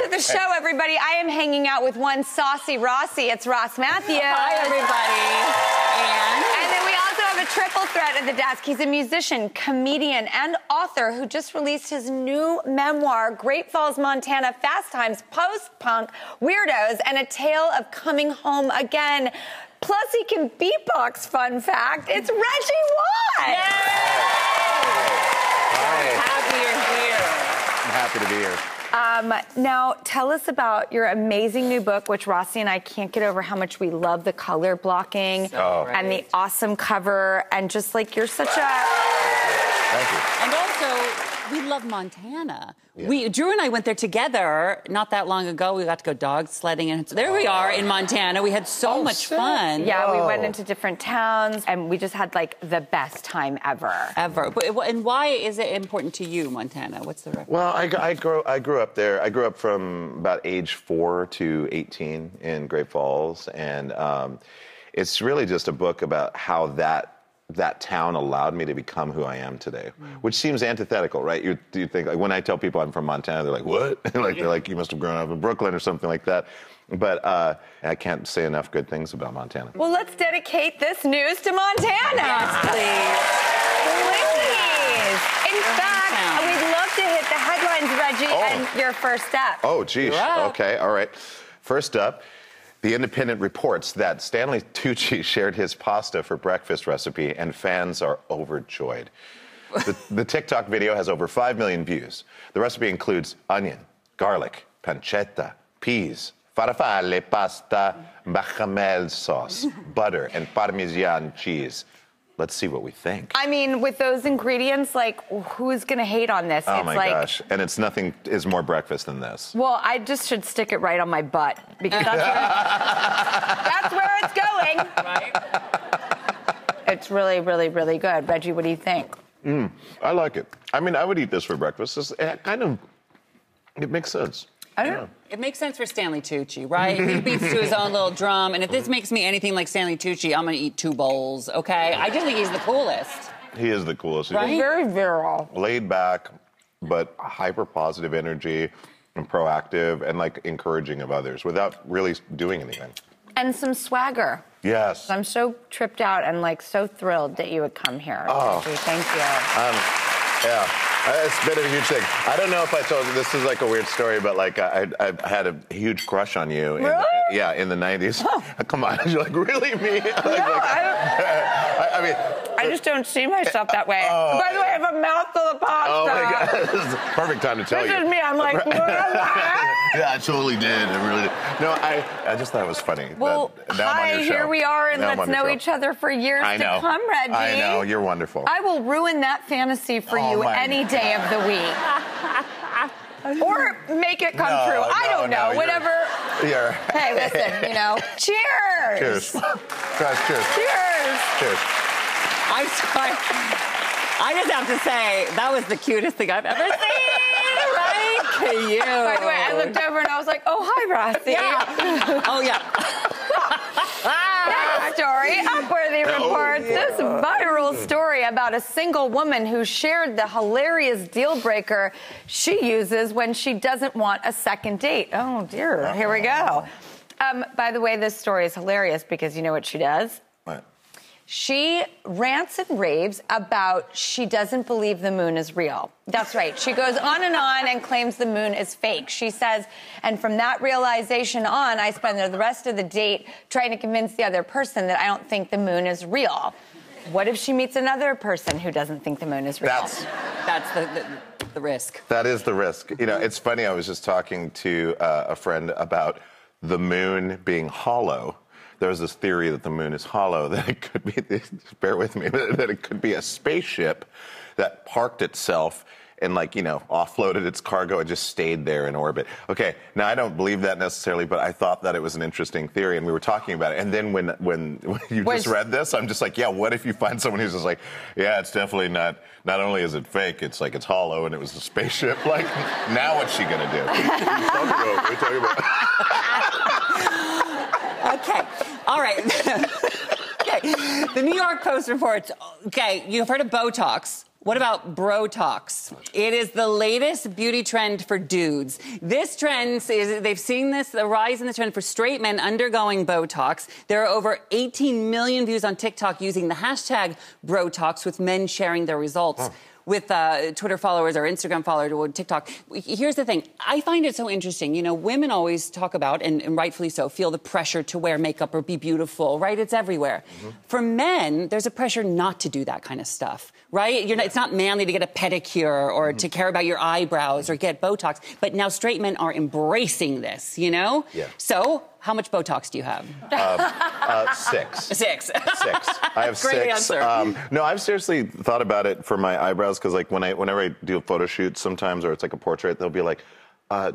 to the show, everybody. I am hanging out with one saucy Rossi. It's Ross Mathews. Hi, everybody. And then we also have a triple threat at the desk. He's a musician, comedian, and author who just released his new memoir, Great Falls, Montana, Fast Times, Post-Punk, Weirdos, and a Tale of Coming Home Again. Plus, he can beatbox, fun fact. It's Reggie Watts. Yay! Hi. Happy you're here. I'm happy to be here. Now, tell us about your amazing new book, which Rossi and I can't get over how much we love the color blocking and the awesome cover, and just like you're such a... Thank you. And also, we love Montana. Yeah. Drew and I went there together not that long ago. We got to go dog sledding, and there we are in Montana. We had so much fun. Yeah, we went into different towns, and we just had like the best time ever. And why is it important to you, Montana? What's the reference? Well, I grew up there. I grew up from about age 4 to 18 in Great Falls, and it's really just a book about how that town allowed me to become who I am today, which seems antithetical, right? You think, like, when I tell people I'm from Montana, they're like, what? They're like, you must have grown up in Brooklyn or something like that. But I can't say enough good things about Montana. Well, let's dedicate this news to Montana. Yes, please. Please. In fact, we'd love to hit the headlines, Reggie, and your first step. Oh, geez. Okay, all right. First up, The Independent reports that Stanley Tucci shared his pasta for breakfast recipe, and fans are overjoyed. The TikTok video has over 5 million views. The recipe includes onion, garlic, pancetta, peas, farfalle pasta, bechamel sauce, butter, and Parmesan cheese. Let's see what we think. I mean, with those ingredients, like, who's going to hate on this? Oh, it's my gosh. And it's nothing is more breakfast than this. Well, I just should stick it right on my butt, because that's where it's going. Right? It's really, really, really good. Reggie, what do you think? I like it. I mean, I would eat this for breakfast. It makes sense. I don't know. It makes sense for Stanley Tucci, right? He beats to his own little drum, and if this makes me anything like Stanley Tucci, I'm going to eat 2 bowls, okay? I just think he's the coolest. He is the coolest. Right? He's Very virile. laid back, but hyper positive energy and proactive and like encouraging of others without really doing anything. And some swagger. Yes. I'm so tripped out and like so thrilled that you would come here. Oh. Reggie, thank you. Yeah. It's been a huge thing. I don't know if I told you, this is like a weird story, but like I had a huge crush on you. Really? In the 90s. Oh. Come on, you're like, really, me? I mean... I just don't see myself that way. By the way, I have a mouthful of pasta. Oh, my God. This is the perfect time to tell you. This is me. I'm like, yeah, I totally did. I really did. No, I just thought it was funny. well, now I'm on hi, your show. here we are, and Now I'm let's on your know show. each other for years I know. to come, Reggie. I know, you're wonderful. I will ruin that fantasy for you any day of the week. Or make it come true. I don't know. Whatever. Hey, listen, cheers. Cheers. Guys, cheers. Cheers. Cheers. I just have to say, that was the cutest thing I've ever seen, right? To you. By the way, I looked over and I was like, oh, hi, Rossi. Yeah. Oh, yeah. Next story, Upworthy reports this viral story about a single woman who shared the hilarious deal breaker she uses when she doesn't want a second date. Oh, dear. Here we go. By the way, this story is hilarious because you know what she does? What? She rants and raves about she doesn't believe the moon is real. That's right. She goes on and claims the moon is fake. She says, and from that realization on, I spend the rest of the date trying to convince the other person that I don't think the moon is real. What if she meets another person who doesn't think the moon is real? That's the risk. That is the risk. It's funny. I was just talking to a friend about the moon being hollow. There's this theory that the moon is hollow, that it could be, bear with me, that it could be a spaceship that parked itself and offloaded its cargo and just stayed there in orbit. Okay, now I don't believe that necessarily, but I thought that it was an interesting theory, and we were talking about it. And then when you just read this, I'm just like, yeah, what if you find someone who's just like, yeah, it's definitely not only is it fake, it's like it's hollow and it was a spaceship. Like, now what's she gonna do? What are you talking about? Okay. All right. Okay. The New York Post reports, okay, you've heard of Botox. What about Botox? It is the latest beauty trend for dudes. This trend is, they've seen this, the rise in the trend for straight men undergoing Botox. There are over 18 million views on TikTok using the hashtag Botox, with men sharing their results. Oh. With Twitter followers or Instagram followers or TikTok. Here's the thing. I find it so interesting. You know, women always talk about, and rightfully so, feel the pressure to wear makeup or be beautiful, right? It's everywhere. Mm-hmm. For men, there's a pressure not to do that kind of stuff, right? It's not manly to get a pedicure or to care about your eyebrows or get Botox. But now straight men are embracing this, you know? Yeah. So, how much Botox do you have? 6. 6. 6. I have Great 6. Answer. No, I've seriously thought about it for my eyebrows, because like whenever I do photo shoots sometimes, or it's like a portrait, they'll be like,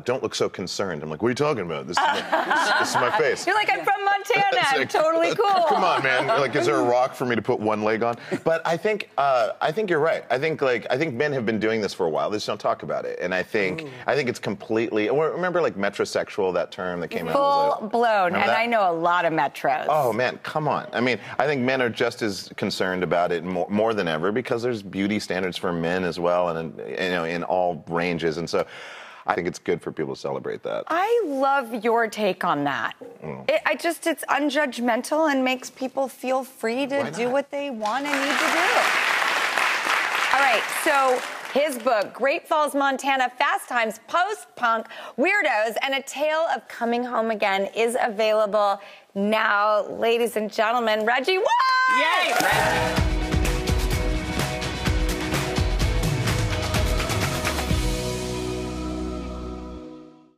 don't look so concerned. I'm like, what are you talking about? This is my face. You're like, I'm from Montana. I'm totally cool. Come on, man. Like, is there a rock for me to put one leg on? But I think you're right. I think men have been doing this for a while. They just don't talk about it. And I think it's completely. Remember, like, metrosexual, that term that came out. Full blown. And I know a lot of metros. Oh man, come on. I mean, I think men are just as concerned about it more than ever, because there's beauty standards for men as well, and in all ranges. And so, I think it's good for people to celebrate that. I love your take on that. It's unjudgmental and makes people feel free to do what they want and need to do. All right, so his book, Great Falls, Montana, Fast Times, Post-Punk, Weirdos, and a Tale of Coming Home Again is available now. Ladies and gentlemen, Reggie Watts! Yay, Reggie!